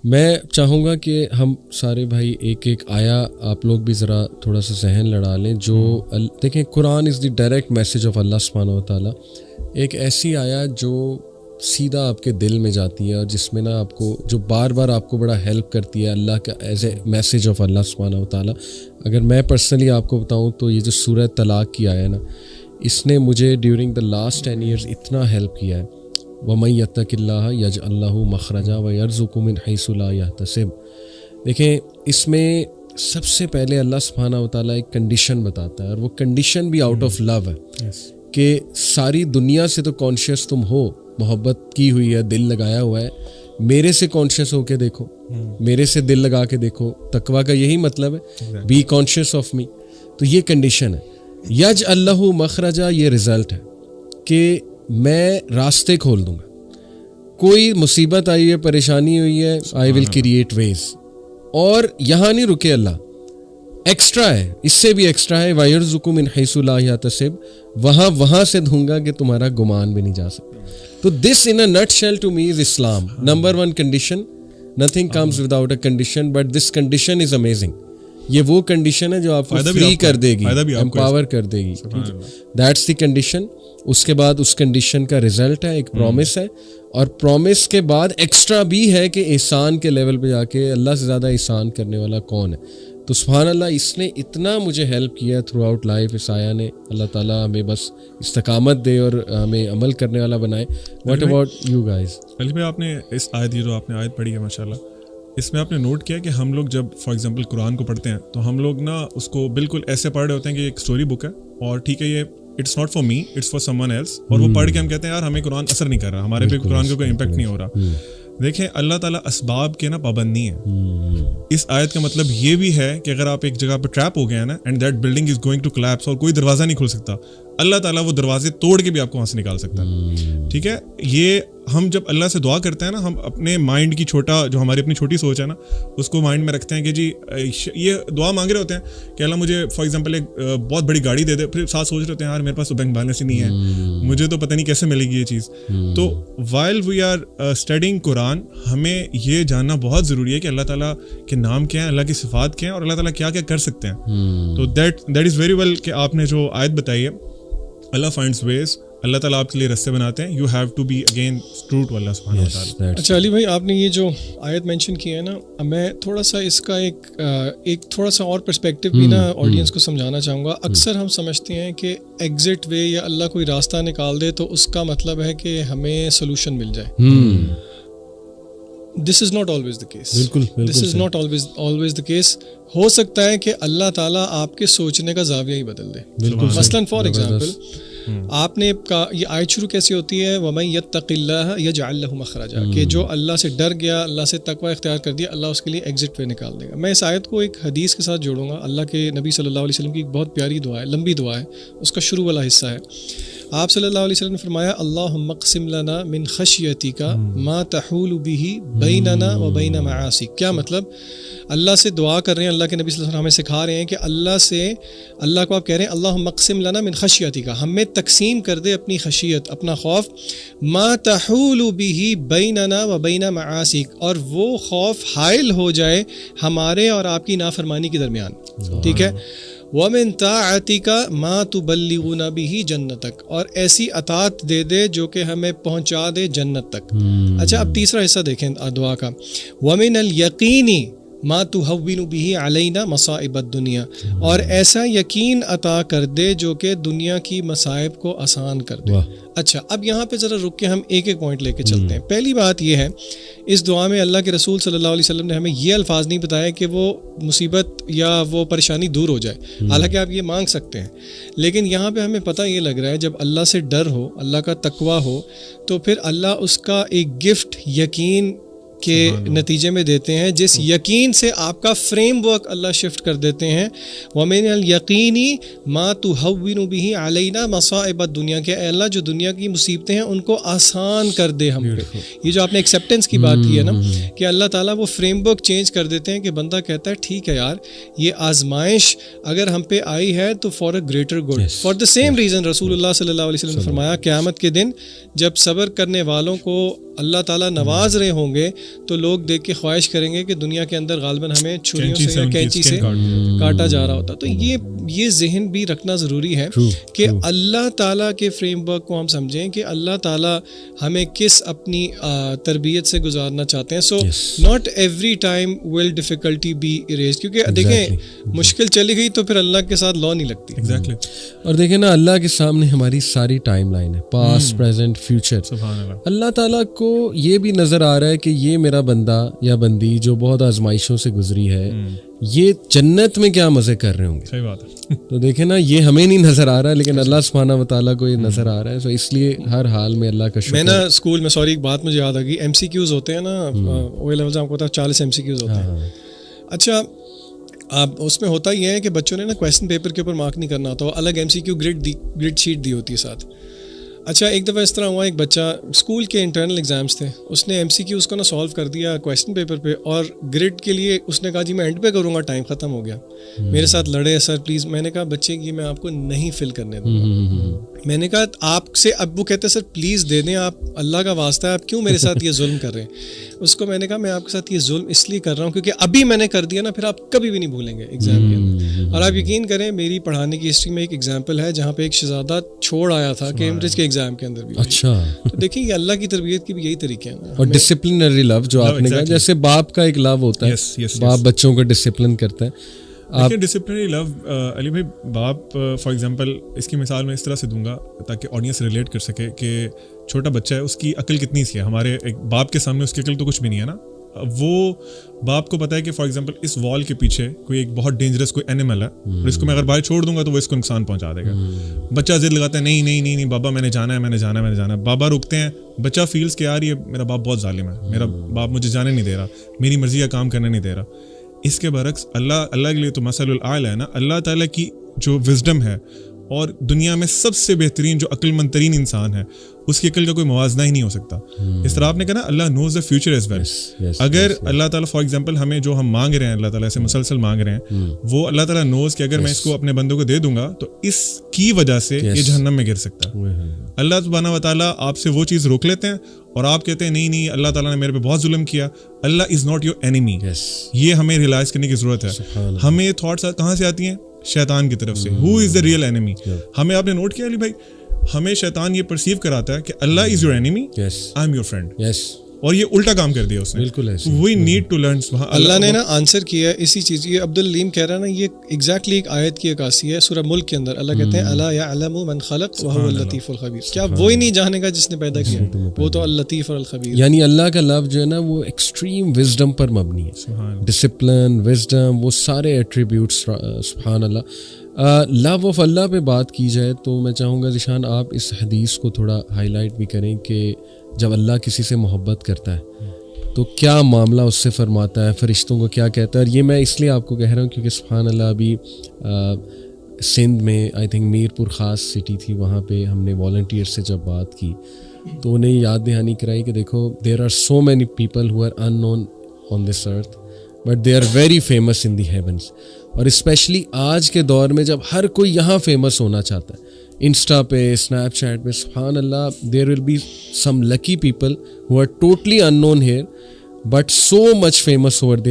میں چاہوں گا کہ ہم سارے بھائی ایک ایک آیا آپ لوگ بھی ذرا تھوڑا سا ذہن لڑا لیں. جو دیکھیں قرآن از دی ڈائریکٹ میسیج آف اللہ سبحانہ و تعالیٰ. ایک ایسی آیا جو سیدھا آپ کے دل میں جاتی ہے اور جس میں نا آپ کو جو بار بار آپ کو بڑا ہیلپ کرتی ہے اللہ کا ایز اے میسیج آف اللہ سبحانہ و تعالیٰ. اگر میں پرسنلی آپ کو بتاؤں تو یہ جو سورہ طلاق کی آیا نا اس نے مجھے ڈیورنگ دا لاسٹ 10 years اتنا ہیلپ کیا ہے. وَمَن يَتَّقِ اللَّهَ يَجْعَل لَّهُ مَخْرَجًا وَيَرْزُقْهُ مِنْ حَيْثُ لَا يَحْتَسِبُ. دیکھیں اس میں سب سے پہلے اللہ سبحانہ و تعالیٰ ایک کنڈیشن بتاتا ہے اور وہ کنڈیشن بھی آؤٹ آف لو ہے کہ ساری دنیا سے تو کانشیس تم ہو, محبت کی ہوئی ہے, دل لگایا ہوا ہے, میرے سے کانشیس ہو کے دیکھو, میرے سے دل لگا کے دیکھو. تقویٰ کا یہی مطلب ہے, بی کانشیس آف می. تو یہ کنڈیشن ہے. یجعل لہ مخرجا, یہ رزلٹ ہے کہ میں راستے کھول دوں گا. کوئی مصیبت آئی ہے, پریشانی ہوئی ہے, آئی ول کریٹ ویز. اور یہاں نہیں رکے اللہ, ایکسٹرا ہے, اس سے بھی ایکسٹرا ہے. وَيَرْزُقُ مِنْ حَيْثُ لَا يَحْتَسِبُ, وہاں سے دوں گا کہ تمہارا گمان بھی نہیں جا سکتا. تو this in a nutshell to me is Islam. Number 1 condition, nothing comes without a condition, but this condition is amazing. یہ وہ کنڈیشن ہے جو آپ کو فری کر دے گی, امپاور کر دے گی. That's the condition. اس کے بعد اس کنڈیشن کا رزلٹ ہے, ایک پرومس ہے, اور پرومس کے بعد ایکسٹرا بھی ہے کہ احسان کے لیول پہ جا کے اللہ سے زیادہ احسان کرنے والا کون ہے. تو سبحان اللہ, اس نے اتنا مجھے ہیلپ کیا تھرو آؤٹ لائف. اس آیا نے, اللہ تعالیٰ ہمیں بس استقامت دے اور ہمیں عمل کرنے والا بنائے. What about you guys? Ali بھائی, آپ نے اس آیت, یہ جو آپ نے آیت پڑھی ہے ماشاء اللہ, اس میں آپ نے نوٹ کیا کہ ہم لوگ جب فار ایگزامپل قرآن کو پڑھتے ہیں تو ہم لوگ نا اس کو بالکل ایسے پڑھ رہے ہوتے ہیں کہ ایک اسٹوری بک ہے اور ٹھیک ہے یہ it's not for me, it's for someone else, اور وہ پڑھ کے ہم کہتے ہیں یار ہمیں قرآن اثر نہیں کر رہا, ہمارے پہ قرآن کا کوئی امپیکٹ نہیں ہو رہا. دیکھیں اللہ تعالیٰ اسباب کے نا پابند نہیں ہے. اس آیت کا مطلب یہ بھی ہے کہ اگر آپ ایک جگہ پہ ٹریپ ہو گئے ہیں نا and that building is going to collapse اور کوئی دروازہ نہیں کھل سکتا, اللہ تعالیٰ وہ دروازے توڑ کے بھی آپ کو وہاں سے نکال سکتا ہے. ٹھیک ہے, یہ ہم جب اللہ سے دعا کرتے ہیں نا, ہم اپنے مائنڈ کی چھوٹا, جو ہماری اپنی چھوٹی سوچ ہے نا, اس کو مائنڈ میں رکھتے ہیں کہ جی یہ دعا مانگ رہے ہوتے ہیں کہ اللہ مجھے فار ایگزامپل ایک بہت بڑی گاڑی دے دے, پھر ساتھ سوچ رہے ہوتے ہیں یار میرے پاس تو بینک بیلنس ہی نہیں ہے, مجھے تو پتہ نہیں کیسے ملے گی یہ چیز. تو وائل وی آر اسٹڈیئنگ قرآن, ہمیں یہ جاننا بہت ضروری ہے کہ اللہ تعالیٰ کے نام کیا ہیں, اللہ کی صفات کیا ہیں, اور اللہ تعالیٰ کیا کیا کر سکتے ہیں. تو دیٹ از ویری ویل کہ آپ نے جو آیت بتائی ہے, اللہ فائنڈز ویز, اللہ تعالیٰ آپ کے لیے راستے بناتے ہیں. You have to be again true to Allah سبحانہ و تعالیٰ. اچھا علی بھائی, آپ نے یہ جو آیت مینشن کی ہے نا, میں تھوڑا سا اس کا ایک تھوڑا سا اور پرسپیکٹو بھی نا آڈینس کو سمجھانا چاہوں گا. اکثر ہم سمجھتے ہیں کہ ایگزٹ وے یا اللہ کوئی راستہ نکال دے تو اس کا مطلب ہے کہ ہمیں سولوشن مل جائے. This is not always the case. This is not always the case. ہو سکتا ہے کہ اللہ تعالیٰ آپ کے سوچنے کا زاویہ ہی بدل دے. مثلاً فار ایگزامپل, آپ نے یہ آیت شروع کیسی ہوتی ہے, وَمَن يَتَّقِ اللَّهَ يَجْعَل لَّهُ مَخْرَجًا, کہ جو اللہ سے ڈر گیا, اللہ سے تقوی اختیار کر دیا, اللہ اس کے لیے ایگزٹ وے نکال دے گا. میں اس آیت کو ایک حدیث کے ساتھ جوڑوں گا. اللہ کے نبی صلی اللہ علیہ وسلم کی ایک بہت پیاری دعا ہے, لمبی دعا ہے, اس کا شروع والا حصہ ہے. آپ صلی اللہ علیہ وسلم نے فرمایا, اللہم اقسم لنا من خشیتک ما تحول به بیننا و بین معاصیک. کیا مطلب؟ اللہ سے دعا کر رہے ہیں, اللہ کے نبی صلی اللہ علیہ وسلم ہمیں سکھا رہے ہیں کہ اللہ کو آپ کہہ رہے ہیں اللہم اقسم لنا من خشیتک, ہمیں تقسیم کر دے اپنی خشیت, اپنا خوف, ما تحول به بیننا و بین معاصیک, اور وہ خوف حائل ہو جائے ہمارے اور آپ کی نافرمانی کے درمیان. ٹھیک ہے, وَمِن طَاعَتِكَ مَا تُبَلِّغُنَا بِهِ جَنَّتَكَ, اور ایسی اطاعت دے دے جو کہ ہمیں پہنچا دے جنت تک. اچھا, اب تیسرا حصہ دیکھیں دعا کا, وَمِنَ الْيَقِينِ مَا تُهَوِّنُ بِهِ عَلَيْنَا مَصَائِبَ الدُّنْيَا, اور ایسا یقین عطا کر دے جو کہ دنیا کی مصائب کو آسان کر دے. اچھا, اب یہاں پہ ذرا رک کے ہم ایک ایک پوائنٹ لے کے چلتے ہیں. پہلی بات یہ ہے, اس دعا میں اللہ کے رسول صلی اللہ علیہ وسلم نے ہمیں یہ الفاظ نہیں بتایا کہ وہ مصیبت یا وہ پریشانی دور ہو جائے, حالانکہ آپ یہ مانگ سکتے ہیں, لیکن یہاں پہ ہمیں پتہ یہ لگ رہا ہے جب اللہ سے ڈر ہو, اللہ کا تقویٰ ہو, تو پھر اللہ اس کا ایک گفٹ یقین کے نتیجے میں دیتے ہیں, جس یقین سے آپ کا فریم ورک اللہ شفٹ کر دیتے ہیں. وَمِنَ الْيَقِينِ مَا تُهَوِّنُ بِهِ عَلَيْنَا مَصَائِبَ الدُّنْيَا, کہ اے اللہ جو دنیا کی مصیبتیں ہیں ان کو آسان کر دے ہم پہ. یہ جو آپ نے ایکسیپٹنس کی بات کی ہے نا, کہ اللہ تعالیٰ وہ فریم ورک چینج کر دیتے ہیں کہ بندہ کہتا ہے ٹھیک ہے یار, یہ آزمائش اگر ہم پہ آئی ہے تو for a greater good. For the same reason رسول اللہ صلی اللہ علیہ وسلم نے فرمایا, قیامت کے دن جب صبر کرنے والوں کو اللہ تعالیٰ نواز رہے ہوں گے تو لوگ دیکھ کے خواہش کریں گے کہ دنیا کے اندر غالباً ہمیں چھریوں سے یا کینچی سے کاٹا جا رہا ہوتا. تو یہ ذہن بھی رکھنا ضروری ہے کہ اللہ تعالیٰ کے فریم ورک کو ہم سمجھیں کہ اللہ تعالیٰ ہمیں کس اپنی تربیت سے گزارنا چاہتے ہیں. So not every time will difficulty be arise, کیونکہ دیکھیں مشکل چلی گئی تو پھر اللہ کے ساتھ لا نہیں لگتی. ایگزیکٹلی. اور دیکھیں نا اللہ کے سامنے ہماری ساری ٹائم لائن ہے, پاسٹ پریزنٹ فیوچر. اللہ تعالیٰ کو یہ بھی نظر آ رہا ہے کہ یہ میرا بندہ یا بندی جو بہت آزمائشوں سے گزری ہے, یہ جنت میں کیا مزے کر رہے ہوں گے. صحیح بات ہے. تو دیکھیں نا یہ ہمیں نہیں نظر آ رہا لیکن اللہ سبحانہ و تعالیٰ کو یہ نظر آ رہا ہے. تو اس لیے ہر حال میں اللہ کا شکر. میں نا اسکول میں ایک بات مجھے یاد آ گئی, ایم سی کیوز ہوتے ہیں نا او لیول سے, آپ کو پتا 40 ایم سی کیوز ہوتے ہیں. اچھا اب اس میں ہوتا یہ ہے کہ بچوں نے نا کویسچن پیپر کے اوپر مارک نہیں کرنا ہوتا, الگ M C Q grade sheet دی ہوتی ہے ساتھ. اچھا ایک دفعہ اس طرح ہوا, ایک بچہ اسکول کے انٹرنل ایگزامس تھے, اس نے ایم سی کیو اس کو نا سالو کر دیا کویسچن پیپر پہ, اور گریڈ کے لیے اس نے کہا جی میں اینڈ پہ کروں گا, ٹائم ختم ہو گیا. میرے ساتھ لڑے سر پلیز. میں نے کہا بچے یہ میں آپ کو نہیں فل کرنے دوں گا. میں نے کہا آپ سے, اب وہ کہتے ہیں سر پلیز دے دیں, آپ اللہ کا واسطہ ہے آپ کیوں میرے ساتھ یہ ظلم کر رہے ہیں. اس کو میں نے کہا میں آپ کے ساتھ یہ ظلم اس لیے کر رہا ہوں کیونکہ ابھی میں نے کر دیا نا, پھر آپ کبھی بھی نہیں بھولیں گے ایگزام کے اندر. اور آپ یقین کریں میری پڑھانے کی ہسٹری میں ایک ایگزامپل ہے جہاں پہ ایک شہزادہ چھوڑ آیا تھا کیمبرج کے ایگزام کے اندر بھی. اچھا تو دیکھیں یہ اللہ کی تربیت کی بھی یہی طریقے ہیں. اور ڈسپلنری لو جو آپ نے کہا, جیسے باپ کا ایک لو ہوتا ہے, باپ بچوں کو ڈسپلن کرتا ہے. ڈسپلنری لو علی بھائی, باپ فار ایگزامپل اس کی مثال میں اس طرح سے دوں گا تاکہ آڈینس ریلیٹ کر سکے کہ چھوٹا بچہ ہے, اس کی عقل کتنی سی ہے. ہمارے ایک باپ کے سامنے اس کی عقل تو کچھ بھی نہیں ہے نا. وہ باپ کو پتا ہے کہ فار ایگزامپل اس وال کے پیچھے کوئی ایک بہت ڈینجرس کوئی اینیمل ہے, اور اس کو میں اگر باہر چھوڑ دوں گا تو وہ اس کو نقصان پہنچا دے گا. بچہ ضد لگاتا ہے نہیں نہیں نہیں نہیں بابا میں نے جانا ہے میں نے جانا ہے میں نے جانا ہے. بابا روکتے ہیں, بچہ فیلز کہ یار یہ میرا باپ بہت ظالم ہے, میرا باپ مجھے جانے نہیں دے رہا, میری مرضی کا کام کرنے نہیں دے رہا. اس کے برعکس اللہ کے لیے تو مثل الاعلی ہے نا. اللہ تعالیٰ کی جو وزڈم ہے, اور دنیا میں سب سے بہترین جو عقل مند ترین انسان ہے, اس کی عقل کا کوئی موازنہ ہی نہیں ہو سکتا. اس طرح آپ نے کہا نا اللہ نوز دا فیوچر ایز ویل. اگر اللہ تعالیٰ فار ایگزامپل ہمیں جو ہم مانگ رہے ہیں اللہ تعالیٰ سے مسلسل مانگ رہے ہیں, وہ اللہ تعالیٰ نوز کہ اگر میں اس کو اپنے بندوں کو دے دوں گا تو اس کی وجہ سے یہ جہنم میں گر سکتا ہے. اللہ سبحانہ و تعالیٰ آپ سے وہ چیز روک لیتے ہیں اور آپ کہتے ہیں نہیں نہیں اللہ تعالیٰ نے میرے پہ بہت ظلم کیا. اللہ از ناٹ یور اینیمی. یہ ہمیں ریئلائز کرنے کی ضرورت ہے. ہمیں تھاٹس کہاں سے آتی ہیں؟ شیطان کی طرف سے. ہو از دا ریئل اینیمی. ہمیں آپ نے نوٹ کیا علی بھائی, ہمیں شیطان یہ پرسیو کراتا ہے کہ Allah is your enemy, I am your friend. اور یہ الٹا کام کر دیا اس نے. بالکل we need to learn. Allah نے نا آنسر کیا ہے اسی چیز. یہ عبدالعلیم کہہ رہا ہے نا, یہ ایگزیکٹلی ایک آیت کی عکاسی ہے سورہ ملک کے اندر. اللہ کہتے ہیں الا یعلم من خلق وهو اللطیف الخبیر. کیا وہی نہیں جانے گا جس نے پیدا کیا, وہ تو اللطیف اور الخبیر. یعنی اللہ کا لفظ جو ہے نا وہ ایکسٹریم وزڈم پر مبنی ہے. ڈسپلن, وزڈم, وہ سارے ایٹریبیوٹس سبحان اللہ. لو آف اللہ پہ بات کی جائے تو میں چاہوں گا ذیشان آپ اس حدیث کو تھوڑا ہائی لائٹ بھی کریں کہ جب اللہ کسی سے محبت کرتا ہے تو کیا معاملہ اس سے فرماتا ہے, فرشتوں کو کیا کہتا ہے. اور یہ میں اس لیے آپ کو کہہ رہا ہوں کیونکہ سبحان اللہ ابھی سندھ میں آئی تھنک میر پور خاص سٹی تھی, وہاں پہ ہم نے والنٹیئر سے جب بات کی تو انہیں یاد دہانی کرائی کہ دیکھو there are so many people who are unknown on this earth but they are very famous in the heavens. اور اسپیشلی آج کے دور میں جب ہر کوئی یہاں فیمس ہونا چاہتا ہے, انسٹا پہ, اسنیپ چیٹ پہ, سبحان Allah there will be some lucky people who are totally unknown here but so much famous over there.